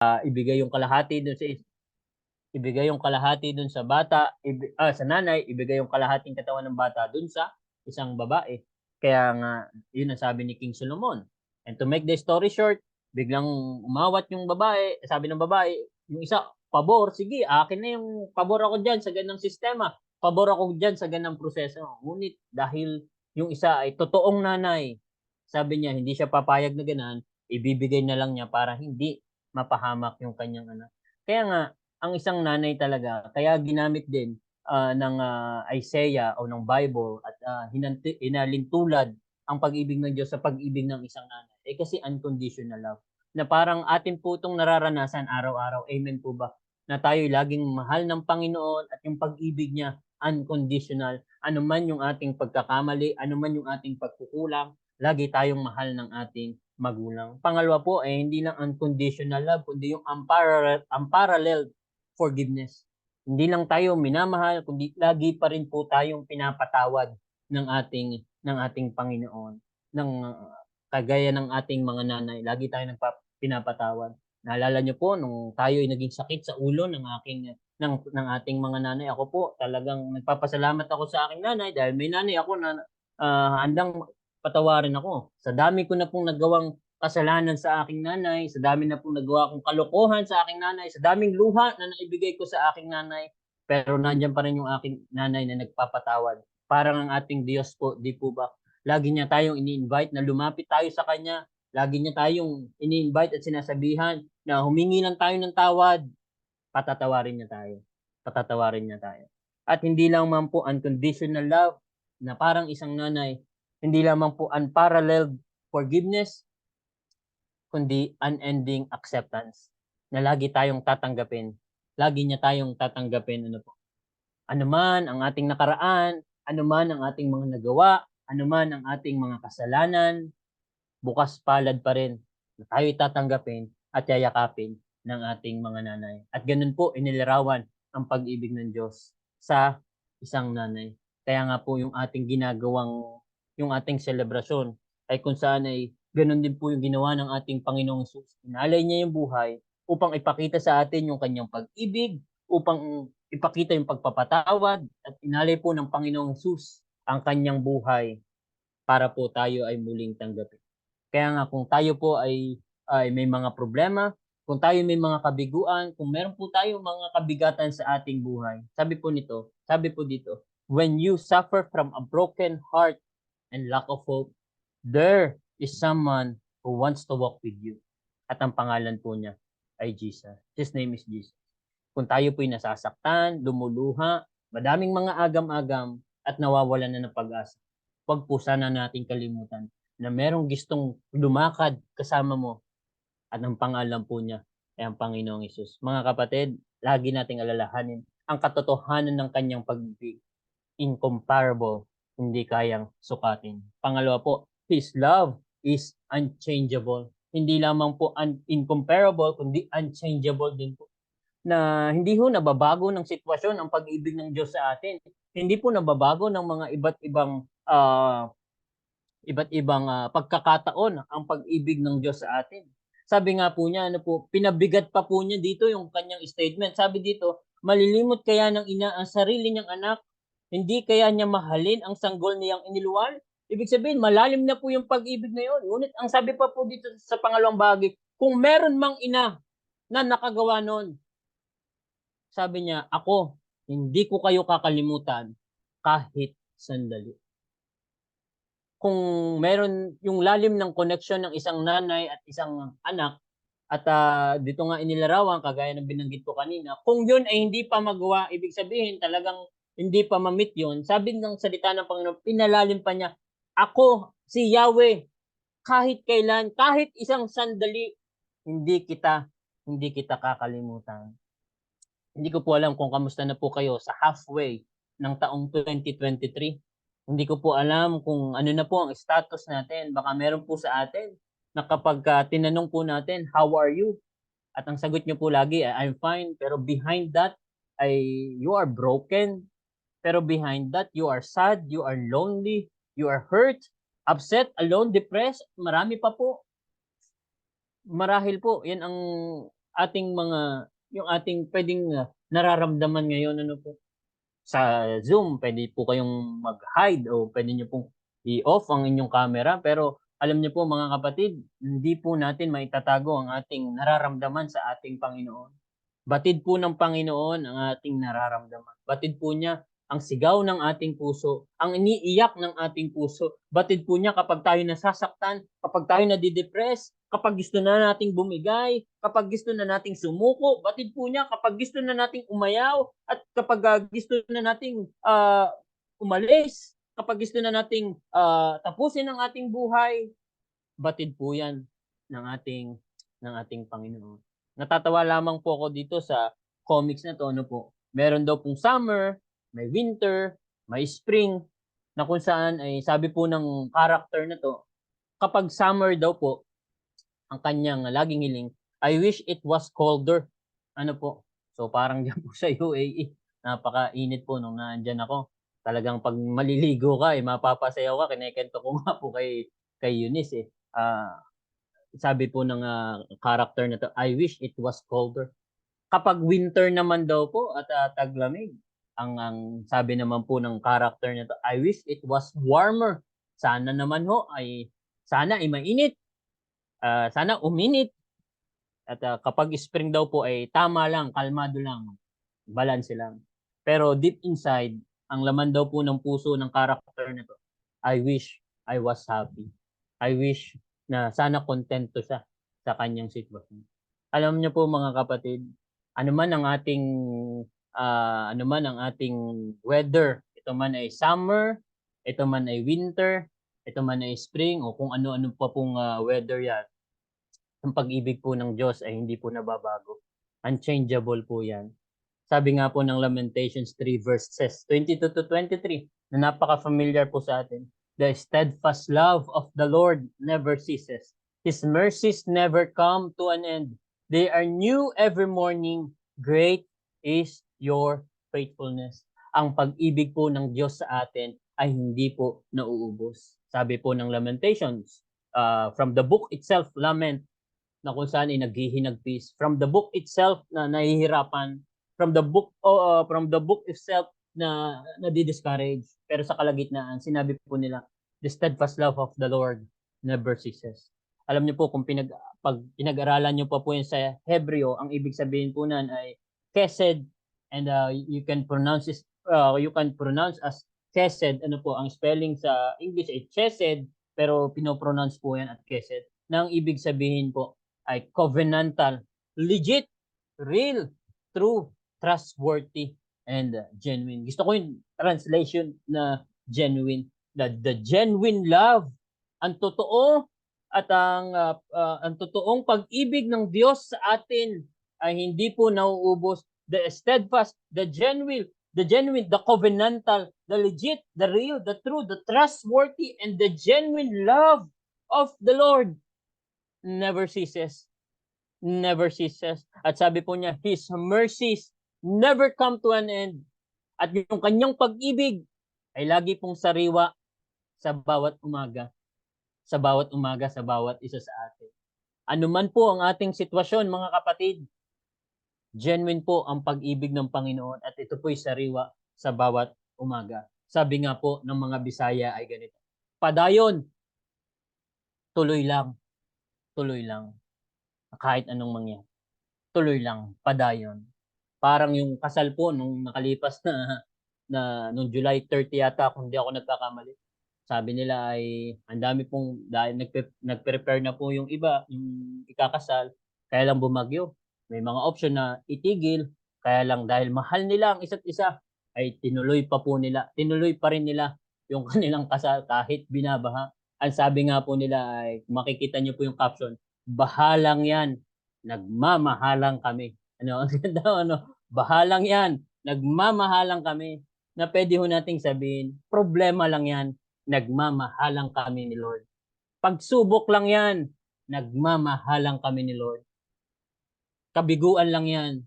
ibigay yung kalahati dun sa ibigay yung kalahati dun sa bata, sa nanay, ibigay yung kalahating katawan ng bata dun sa isang babae. Kaya nga, yun ang sabi ni King Solomon. And to make the story short, biglang umawat yung babae, sabi ng babae, yung isa, pabor, sige, akin na yung pabor ako dyan sa ganang sistema. Pabor ako dyan sa ganang proseso. Ngunit dahil yung isa ay totoong nanay, sabi niya, hindi siya papayag na ganan, ibibigay na lang niya para hindi mapahamak yung kanyang anak. Kaya nga, ang isang nanay talaga, kaya ginamit din ng Isaiah o ng Bible at inalintulad ang pag-ibig ng Diyos sa pag-ibig ng isang nanay. Eh kasi unconditional love. Na parang atin po itong nararanasan araw-araw. Amen po ba? Na tayo'y laging mahal ng Panginoon at yung pag-ibig niya unconditional. Ano man yung ating pagkakamali, ano man yung ating pagkukulang, lagi tayong mahal ng ating magulang. Pangalawa po, hindi lang unconditional love, kundi yung unparalleled forgiveness. Hindi lang tayo minamahal, kundi lagi pa rin po tayong pinapatawad ng ating Panginoon. Ng kagaya ng ating mga nanay, lagi tayong pinapatawad. Naalala niyo po nung tayo ay naging sakit sa ulo ng ating mga nanay. Ako po, talagang nagpapasalamat ako sa aking nanay dahil may nanay ako na handang patawarin ako. Sa dami ko na pong nagawang kasalanan sa aking nanay, sa dami na pong nagawa kong kalokohan sa aking nanay, sa daming luha na naibigay ko sa aking nanay, pero nandiyan pa rin yung aking nanay na nagpapatawad. Parang ang ating Diyos po, di po ba? Lagi niya tayong ini-invite na lumapit tayo sa Kanya. Lagi niya tayong ini-invite at sinasabihan na humingi lang tayo ng tawad, patatawarin niya tayo. Patatawarin niya tayo. At hindi lang man po unconditional love na parang isang nanay, hindi lamang po unparalleled forgiveness, kundi unending acceptance na lagi tayong tatanggapin. Lagi niya tayong tatanggapin, ano po. Ano man ang ating nakaraan, ano man ang ating mga nagawa, ano man ang ating mga kasalanan, bukas palad pa rin na tayo'y tatanggapin at yayakapin ng ating mga nanay. At ganun po inilarawan ang pag-ibig ng Diyos sa isang nanay. Kaya nga po yung ating selebrasyon ay kung saan ay ganun din po yung ginawa ng ating Panginoong Hesus. Inalay niya yung buhay upang ipakita sa atin yung kanyang pag-ibig, upang ipakita yung pagpapatawad, at inalay po ng Panginoong Hesus ang kanyang buhay para po tayo ay muling tanggapin. Kaya nga kung tayo po ay may mga problema, kung tayo may mga kabiguan, kung meron po tayong mga kabigatan sa ating buhay, sabi po dito, when you suffer from a broken heart and lack of hope, there is someone who wants to walk with you. At ang pangalan po niya ay Jesus. His name is Jesus. Kung tayo po'y nasasaktan, lumuluha, madaming mga agam-agam at nawawalan na ng pag-asa, huwag po sana nating kalimutan na merong gustong lumakad kasama mo at ang pangalan po niya ay ang Panginoong Hesus. Mga kapatid, lagi nating alalahanin ang katotohanan ng kanyang pag-ibig. Incomparable, hindi kayang sukatin. Pangalawa po, His love is unchangeable. Hindi lamang po incomparable, kundi unchangeable din po. Na hindi ho nababago ng sitwasyon ang pag-ibig ng Diyos sa atin. Hindi po nababago ng mga iba't ibang pagkakataon ang pag-ibig ng Diyos sa atin. Sabi nga po niya, ano po, pinabigat pa po niya dito yung kanyang statement. Sabi dito, malilimot kaya ng ina ang sarili niyang anak, hindi kaya niya mahalin ang sanggol niyang iniluwal? Ibig sabihin, malalim na po yung pag-ibig na yun. Ngunit ang sabi pa po dito sa pangalawang bahagi, kung meron mang ina na nakagawa nun, sabi niya, ako, hindi ko kayo kakalimutan kahit sandali. Kung meron yung lalim ng connection ng isang nanay at isang anak, at dito nga inilarawan, kagaya ng binanggit ko kanina, kung yun ay hindi pa magawa, ibig sabihin talagang hindi pa ma-meet yun, sabi ng salita ng Panginoon, pinalalim pa niya, ako, si Yahweh, kahit kailan, kahit isang sandali, hindi kita kakalimutan. Hindi ko po alam kung kamusta na po kayo sa halfway ng taong 2023. Hindi ko po alam kung ano na po ang status natin. Baka meron po sa atin na kapag tinanong po natin, how are you? At ang sagot niyo po lagi ay, I'm fine. Pero behind that, ay you are broken. Pero behind that, you are sad, you are lonely, you are hurt, upset, alone, depressed. Marami pa po. Marahil po, yan ang yung ating pwedeng nararamdaman ngayon, ano po, sa Zoom, pwede po kayong mag-hide o pwede niyo pong i-off ang inyong camera. Pero alam niyo po mga kapatid, hindi po natin maitatago ang ating nararamdaman sa ating Panginoon. Batid po ng Panginoon ang ating nararamdaman. Batid po niya ang sigaw ng ating puso, ang iniiyak ng ating puso. Batid po niya kapag tayo nasasaktan, kapag tayo nadidepress, kapag gusto na nating bumigay, kapag gusto na nating sumuko. Batid po niya kapag gusto na nating umayaw at kapag gusto na nating umalis, kapag gusto na nating tapusin ang ating buhay. Batid po yan ng ating Panginoon. Natatawa lamang po ako dito sa comics na 'to, ano po. Meron daw pong summer, may winter, may spring, na kung saan ay sabi po ng character na 'to, kapag summer daw po, ang kanyang laging hiling, "I wish it was colder." Ano po, so parang diyan po sa UAE, napakainit po nung nandiyan ako. Talagang 'pag maliligo ka, mapapasayaw ka, kinukuwento ko nga po kay Eunice, sabi po ng character na 'to, "I wish it was colder." Kapag winter naman daw po at taglamig, ang sabi naman po ng character na 'to, "I wish it was warmer." Sana naman ho sana ay mainit, sana uminit at kapag spring daw po ay tama lang, kalmado lang, balanse lang. Pero deep inside, ang laman daw po ng puso ng character na 'to, "I wish I was happy." I wish na sana kontento siya sa kanyang sitwasyon. Alam niyo po mga kapatid, ano man ang ating weather, ito man ay summer, ito man ay winter, ito man ay spring o kung ano-ano pa pong weather 'yan, ang pag-ibig po ng Diyos ay hindi po nababago. Unchangeable po 'yan. Sabi nga po ng Lamentations 3 verses 22 to 23 na napaka-familiar po sa atin. The steadfast love of the Lord never ceases. His mercies never come to an end. They are new every morning. Great is your faithfulness. Ang pag-ibig po ng Diyos sa atin ay hindi po nauubos. Sabi po ng Lamentations, from the book itself, Lament, na kung saan ay naghihinagpis. From the book itself na nahihirapan, from the book itself na nadi-discourage. Pero sa kalagitnaan, sinabi po nila, the steadfast love of the Lord never ceases. Alam niyo po kung pag pinag-aralan niyo pa po yan sa Hebreo, ang ibig sabihin po nan ay kesed, and you can pronounce as kesed. Ano po ang spelling sa English ay chesed, pero pinopronounce po yan at kesed. Na ang ibig sabihin po ay covenantal, legit, real, true, trustworthy, and genuine. Gusto ko yung translation na genuine. The genuine love, ang totoo at ang totoong pag-ibig ng Diyos sa atin ay hindi po nauubos. The steadfast, the genuine, the covenantal, the legit, the real, the true, the trustworthy, and the genuine love of the Lord never ceases. Never ceases. At sabi po niya, His mercies never come to an end. At yung kanyang pag-ibig ay lagi pong sariwa sa bawat umaga. Sa bawat umaga, sa bawat isa sa atin. Ano man po ang ating sitwasyon, mga kapatid, genuine po ang pag-ibig ng Panginoon at ito po'y sariwa sa bawat umaga. Sabi nga po ng mga Bisaya ay ganito, padayon, tuloy lang, tuloy lang. Kahit anong mangyari. Tuloy lang, padayon. Parang yung kasal po nung nakalipas na nung July 30 yata kung di ako nagkakamali. Sabi nila ay ang dami pong dahil nagpe-prepare na po yung iba, yung ikakasal, kaya lang bumagyo. May mga option na itigil, kaya lang dahil mahal nila ang isa't isa, ay tinuloy pa rin nila yung kanilang kasal kahit binabaha. Ang sabi nga po nila ay, makikita niyo po yung caption, bahalang yan, nagmamahalang kami. Ano, ang ganda, bahalang yan, nagmamahalang kami, na pwede ho nating sabihin, problema lang yan, nagmamahalang kami ni Lord. Pagsubok lang yan, nagmamahalang kami ni Lord. Kabiguan lang yan,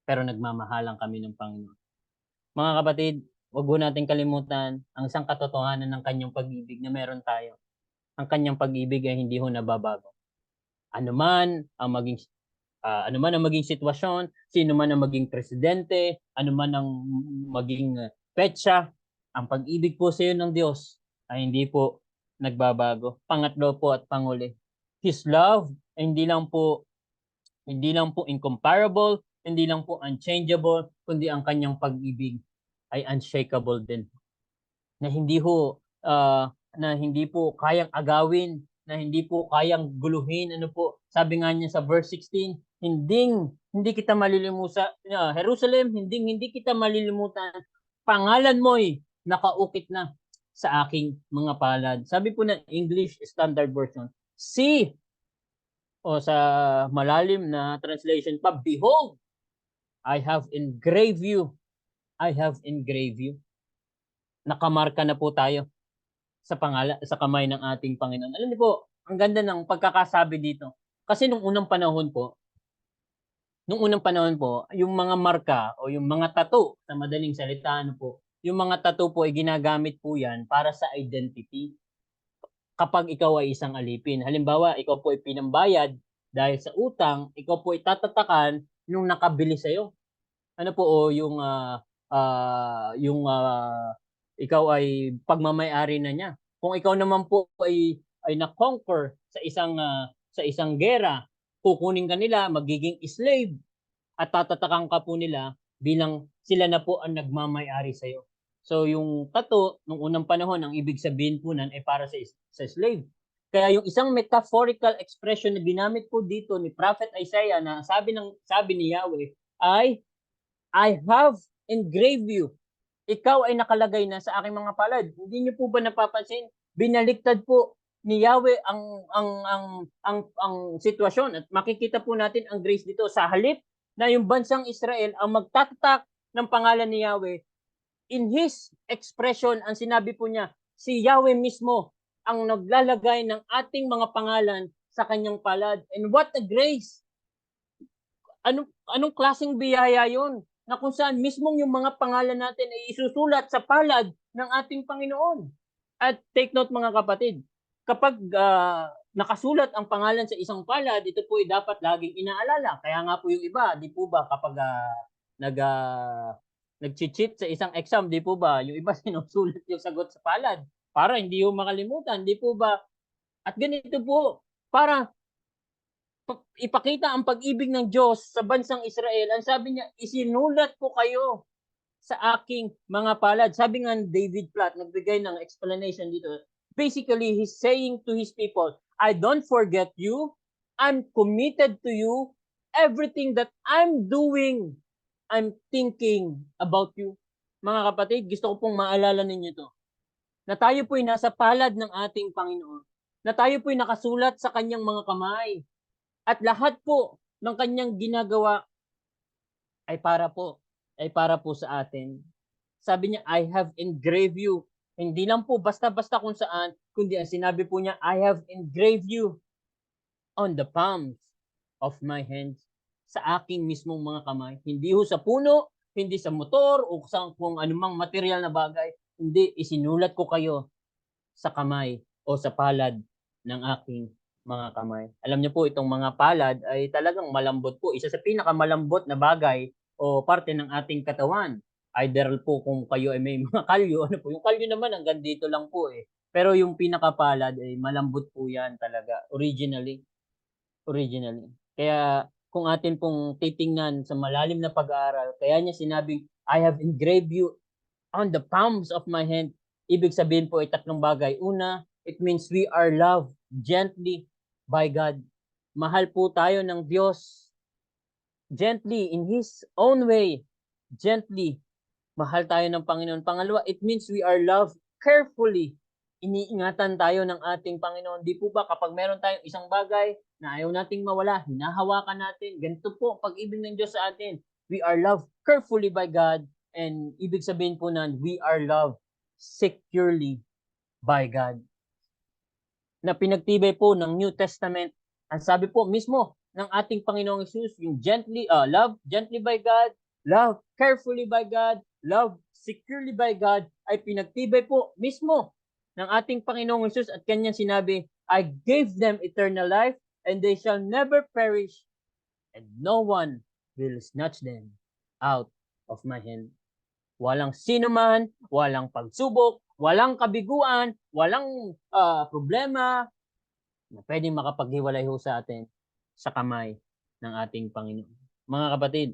pero nagmamahalang kami ng Panginoon. Mga kapatid, wag ho nating kalimutan ang isang katotohanan ng kanyang pag-ibig na meron tayo. Ang kanyang pag-ibig ay hindi ho nababago. Ano man ang maging Ano man ang maging sitwasyon, sino man ang maging presidente, ano man ang maging petsa, ang pag-ibig po sa iyo ng Diyos ay hindi po nagbabago. Pangatlo po at panghuli, His love ay hindi lang po incomparable, hindi lang po unchangeable, kundi ang kanyang pag-ibig ay unshakable din. Na hindi ho na hindi po kayang agawin, na hindi po kayang guluhin. Ano po, sabi nga niya sa verse 16, hindi kita malilimutan, Jerusalem, hindi kita malilimutan. Pangalan mo'y nakaukit na sa aking mga palad. Sabi po ng English Standard Version, see, o sa malalim na translation pa, behold, I have engraved you. I have engraved you. Nakamarka na po tayo sa kamay ng ating Panginoon. Alam niyo po, ang ganda ng pagkakasabi dito. Kasi nung unang panahon po, yung mga marka o yung mga tattoo, sa madaling salita, ano po, yung mga tattoo po ay ginagamit po yan para sa identity. Kapag ikaw ay isang alipin. Halimbawa, ikaw po ay pinambayad dahil sa utang, ikaw po ay tatatakan nung nakabili sa'yo. Ano po, o ikaw ay pagmamay-ari na niya. Kung ikaw naman po ay na-conquer sa isang gera, kukunin ka nila, magiging slave, at tatatakan ka po nila bilang sila na po ang nagmamay-ari sa iyo. So yung tattoo nung unang panahon, ang ibig sabihin po nan ay para sa slave. Kaya yung isang metaphorical expression na ginamit po dito ni Prophet Isaiah, na sabi ni Yahweh ay, I have engraved you. Ikaw ay nakalagay na sa aking mga palad. Hindi niyo po ba napapansin? Binaliktad po ni Yahweh ang sitwasyon, at makikita po natin ang grace dito. Sa halip na yung bansang Israel ang magtatatak ng pangalan ni Yahweh, in His expression, ang sinabi po niya, si Yahweh mismo ang naglalagay ng ating mga pangalan sa kanyang palad. And what a grace! Anong klaseng biyaya yun? Na kung saan mismong yung mga pangalan natin ay isusulat sa palad ng ating Panginoon. At take note mga kapatid, kapag nakasulat ang pangalan sa isang palad, ito po ay dapat laging inaalala. Kaya nga po yung iba, di po ba, kapag nag-cheat sa isang exam, di po ba, yung iba sinusulat yung sagot sa palad para hindi yung makalimutan, di po ba? At ganito po, para ipakita ang pag-ibig ng Diyos sa bansang Israel, ang sabi niya, isinulat ko kayo sa aking mga palad. Sabi nga ni David Platt, nagbigay ng explanation dito. Basically, he's saying to his people, I don't forget you. I'm committed to you. Everything that I'm doing, I'm thinking about you. Mga kapatid, gusto ko pong maalala ninyo to, na tayo po'y nasa palad ng ating Panginoon, na tayo po'y nakasulat sa kanyang mga kamay. At lahat po ng kanyang ginagawa ay para po sa atin. Sabi niya, I have engraved you. Hindi lang po basta-basta kung saan, kundi ang sinabi po niya, I have engraved you on the palms of my hands. Sa aking mismong mga kamay. Hindi ho sa puno, hindi sa motor, o sa kung anumang material na bagay. Hindi, isinulat ko kayo sa kamay o sa palad ng aking mga kamay. Alam niyo po, itong mga palad ay talagang malambot po. Isa sa pinakamalambot na bagay o parte ng ating katawan. Either po kung kayo ay may mga kalyo, ano po, yung kalyo naman hanggang dito lang po eh. Pero yung pinakapalad ay malambot po yan talaga, originally. Kaya kung atin pong titingnan sa malalim na pag-aaral, kaya niya sinabing, I have engraved you on the palms of my hand. Ibig sabihin po ay tatlong bagay. Una, it means we are loved gently by God. Mahal po tayo ng Diyos gently, in His own way. Gently, mahal tayo ng Panginoon. Pangalawa, it means we are loved carefully. Iniingatan tayo ng ating Panginoon. Di po ba kapag meron tayong isang bagay na ayaw nating mawala, hinahawakan natin. Ganito po pag-ibig ng Diyos sa atin. We are loved carefully by God, and ibig sabihin po na we are loved securely by God. Na pinagtibay po ng New Testament. Ang sabi po mismo ng ating Panginoong Hesus, yung love gently by God, love carefully by God, love securely by God, ay pinagtibay po mismo ng ating Panginoong Hesus, at kanyang sinabi, I gave them eternal life and they shall never perish, and no one will snatch them out of my hand. Walang sino man, walang pagsubok, walang kabiguan, walang problema na pwedeng makapaghiwalay ho sa atin sa kamay ng ating Panginoon. Mga kapatid,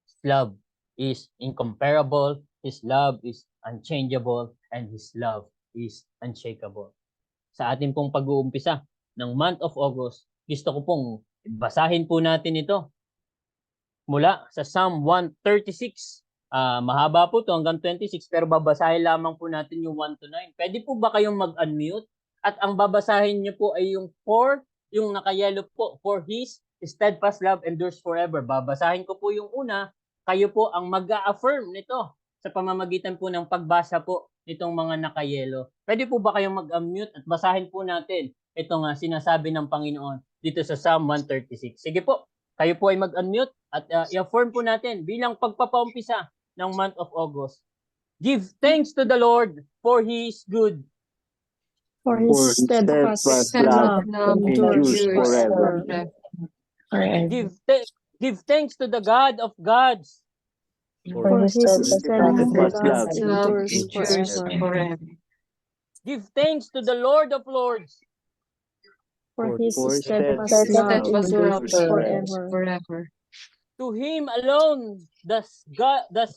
His love is incomparable, His love is unchangeable, and His love is unshakable. Sa ating pong pag-uumpisa ng month of August, gusto ko pong basahin po natin ito mula sa Psalm 136. Mahaba po to hanggang 26 pero babasahin lamang po natin yung 1 to 9. Pwede po ba kayong mag-unmute? At ang babasahin niyo po ay yung 4, yung naka-yellow po, for His steadfast love endures forever. Babasahin ko po yung una, kayo po ang mag-a-affirm nito sa pamamagitan po ng pagbasa po nitong mga naka-yellow. Pwede po ba kayong mag-unmute at basahin po natin itong sinasabi ng Panginoon dito sa Psalm 136. Sige po, kayo po ay mag-unmute at i-affirm po natin bilang pagpapaumpisa ng month of August. Give thanks to the Lord for He is good. For His steadfast love endures forever. Give thanks to the God of gods. For His steadfast love endures forever. Give thanks to the Lord of lords. For His steadfast love endures forever. To Him alone does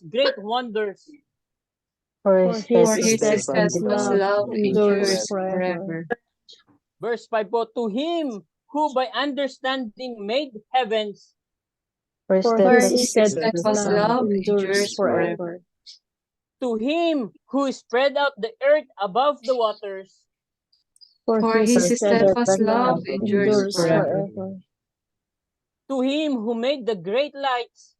great wonders. For His steadfast love endures forever. Verse 5 po, to Him who by understanding made heavens. For His steadfast love endures forever. To Him who spread out the earth above the waters. For His steadfast love endures forever. To Him who made the great lights.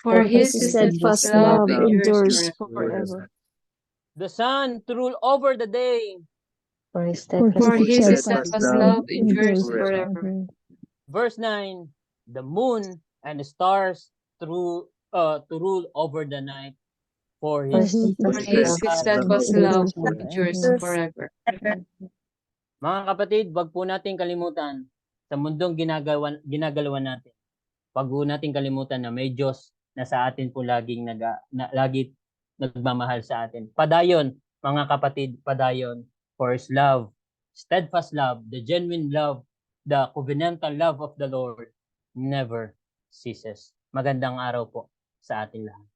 For His steadfast love endures forever. The sun to rule over the day. For His steadfast love endures forever. Verse 9, the moon and the stars to rule over the night. For His steadfast love endures forever. Mga kapatid, wag po natin kalimutan sa mundong ginagalawan natin. Wag po natin kalimutan na may Diyos na sa atin po lagi nagmamahal sa atin. Padayon, mga kapatid, padayon for His love, steadfast love, the genuine love, the covenantal love of the Lord never ceases. Magandang araw po sa ating lahat.